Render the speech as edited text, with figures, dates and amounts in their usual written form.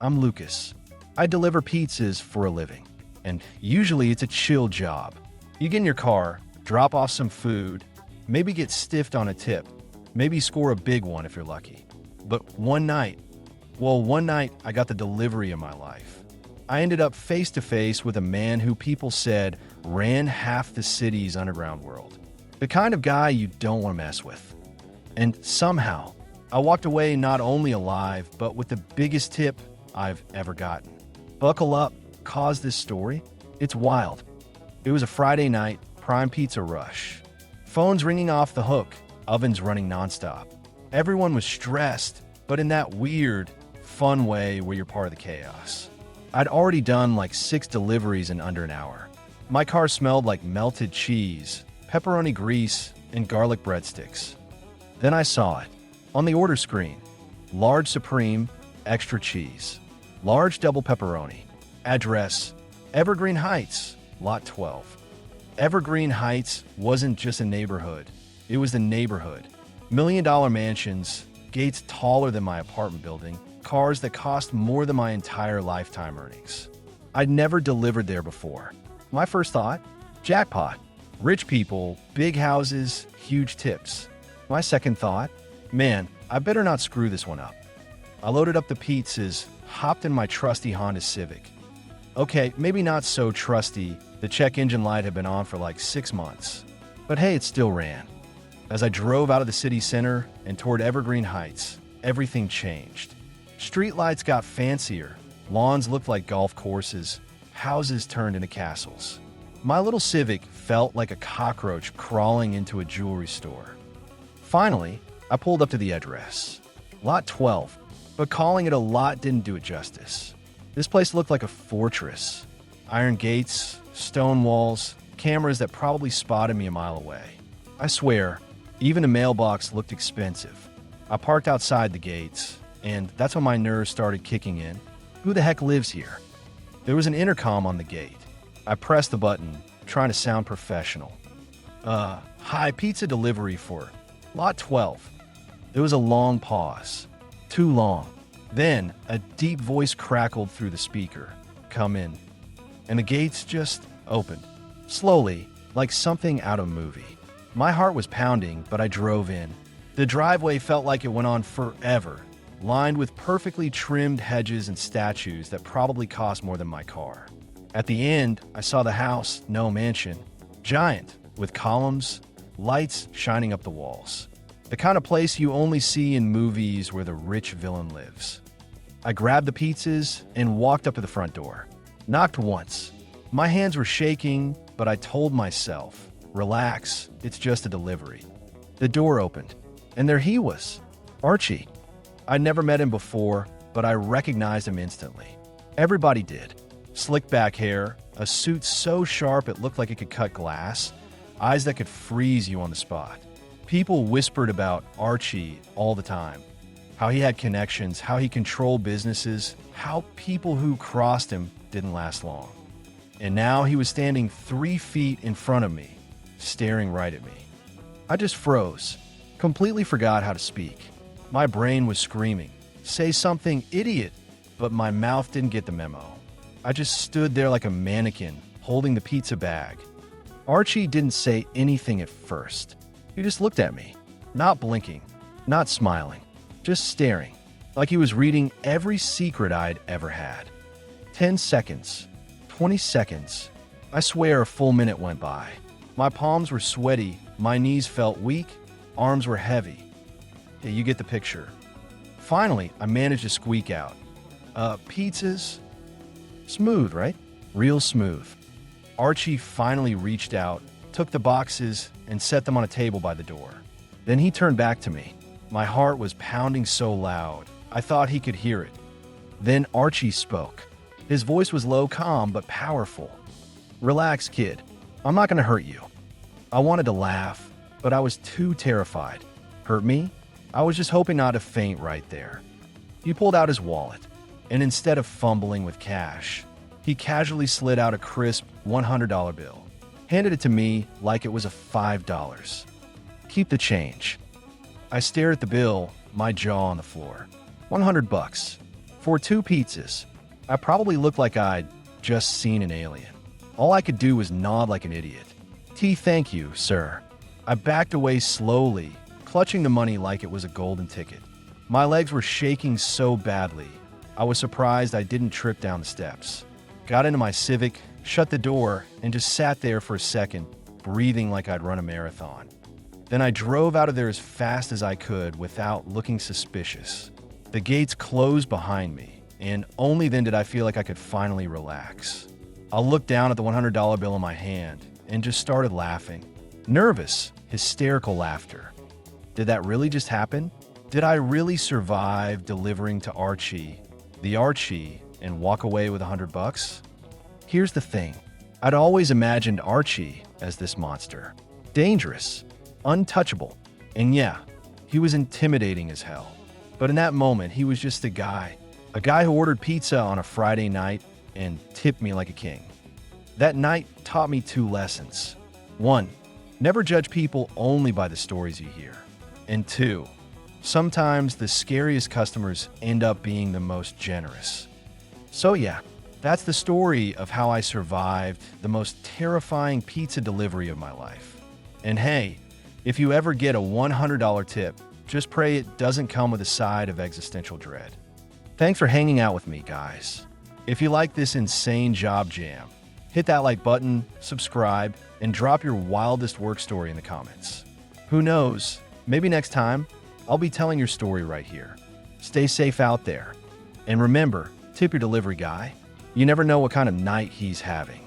I'm Lucas. I deliver pizzas for a living, and usually it's a chill job. You get in your car, drop off some food, maybe get stiffed on a tip, maybe score a big one if you're lucky. But one night I got the delivery of my life. I ended up face to face with a man who people said ran half the city's underground world. The kind of guy you don't want to mess with. And somehow, I walked away not only alive, but with the biggest tip I've ever gotten. Buckle up, cause this story, it's wild. It was a Friday night, prime pizza rush. Phones ringing off the hook, ovens running nonstop. Everyone was stressed, but in that weird, fun way where you're part of the chaos. I'd already done like 6 deliveries in under an hour. My car smelled like melted cheese, pepperoni grease, and garlic breadsticks. Then I saw it. On the order screen, large supreme, extra cheese, large double pepperoni, address, Evergreen Heights, lot 12. Evergreen Heights wasn't just a neighborhood, it was the neighborhood. $1 million mansions, gates taller than my apartment building, cars that cost more than my entire lifetime earnings. I'd never delivered there before. My first thought, jackpot. Rich people, big houses, huge tips. My second thought, man, I better not screw this one up. I loaded up the pizzas, hopped in my trusty Honda Civic. Okay, maybe not so trusty, the check engine light had been on for like 6 months. But hey, it still ran. As I drove out of the city center and toward Evergreen Heights, everything changed. Streetlights got fancier, lawns looked like golf courses, houses turned into castles. My little Civic felt like a cockroach crawling into a jewelry store. Finally, I pulled up to the address. Lot 12, but calling it a lot didn't do it justice. This place looked like a fortress. Iron gates, stone walls, cameras that probably spotted me a mile away. I swear, even a mailbox looked expensive. I parked outside the gates, and that's when my nerves started kicking in. Who the heck lives here? There was an intercom on the gate. I pressed the button, trying to sound professional. Hi, pizza delivery for lot 12. There was a long pause. Too long. Then, a deep voice crackled through the speaker. Come in. And the gates just opened. Slowly, like something out of a movie. My heart was pounding, but I drove in. The driveway felt like it went on forever, lined with perfectly trimmed hedges and statues that probably cost more than my car. At the end, I saw the house, no mansion, giant, with columns, lights shining up the walls. The kind of place you only see in movies where the rich villain lives. I grabbed the pizzas and walked up to the front door. Knocked once. My hands were shaking, but I told myself, relax, it's just a delivery. The door opened, and there he was, Archie. I'd never met him before, but I recognized him instantly. Everybody did. Slick back hair, a suit so sharp it looked like it could cut glass, eyes that could freeze you on the spot. People whispered about Archie all the time. How he had connections, how he controlled businesses, how people who crossed him didn't last long. And now he was standing 3 feet in front of me, staring right at me. I just froze, completely forgot how to speak. My brain was screaming, say something, idiot, but my mouth didn't get the memo. I just stood there like a mannequin, holding the pizza bag. Archie didn't say anything at first. He just looked at me, not blinking, not smiling, just staring, like he was reading every secret I'd ever had. 10 seconds, 20 seconds, I swear a full minute went by. My palms were sweaty, my knees felt weak, arms were heavy. Yeah, you get the picture. Finally, I managed to squeak out. Pizzas? Smooth, right? Real smooth. Archie finally reached out, took the boxes, and set them on a table by the door. Then he turned back to me. My heart was pounding so loud, I thought he could hear it. Then Archie spoke. His voice was low, calm, but powerful. Relax, kid. I'm not going to hurt you. I wanted to laugh, but I was too terrified. Hurt me? I was just hoping not to faint right there. He pulled out his wallet, and instead of fumbling with cash, he casually slid out a crisp $100 bill, handed it to me like it was a $5. Keep the change. I stared at the bill, my jaw on the floor. $100. For 2 pizzas, I probably looked like I'd just seen an alien. All I could do was nod like an idiot. Thank you, sir. I backed away slowly, clutching the money like it was a golden ticket. My legs were shaking so badly, I was surprised I didn't trip down the steps. Got into my Civic, shut the door, and just sat there for a second, breathing like I'd run a marathon. Then I drove out of there as fast as I could without looking suspicious. The gates closed behind me, and only then did I feel like I could finally relax. I looked down at the $100 bill in my hand and just started laughing. Nervous, hysterical laughter. Did that really just happen? Did I really survive delivering to Archie, the Archie, and walk away with $100? Here's the thing. I'd always imagined Archie as this monster. Dangerous, untouchable, and yeah, he was intimidating as hell. But in that moment, he was just a guy who ordered pizza on a Friday night and tipped me like a king. That night taught me 2 lessons. 1, never judge people only by the stories you hear. And 2, sometimes the scariest customers end up being the most generous. So yeah, that's the story of how I survived the most terrifying pizza delivery of my life. And hey, if you ever get a $100 tip, just pray it doesn't come with a side of existential dread. Thanks for hanging out with me, guys. If you like this insane job jam, hit that like button, subscribe, and drop your wildest work story in the comments. Who knows, maybe next time, I'll be telling your story right here. Stay safe out there. And remember, tip your delivery guy. You never know what kind of night he's having.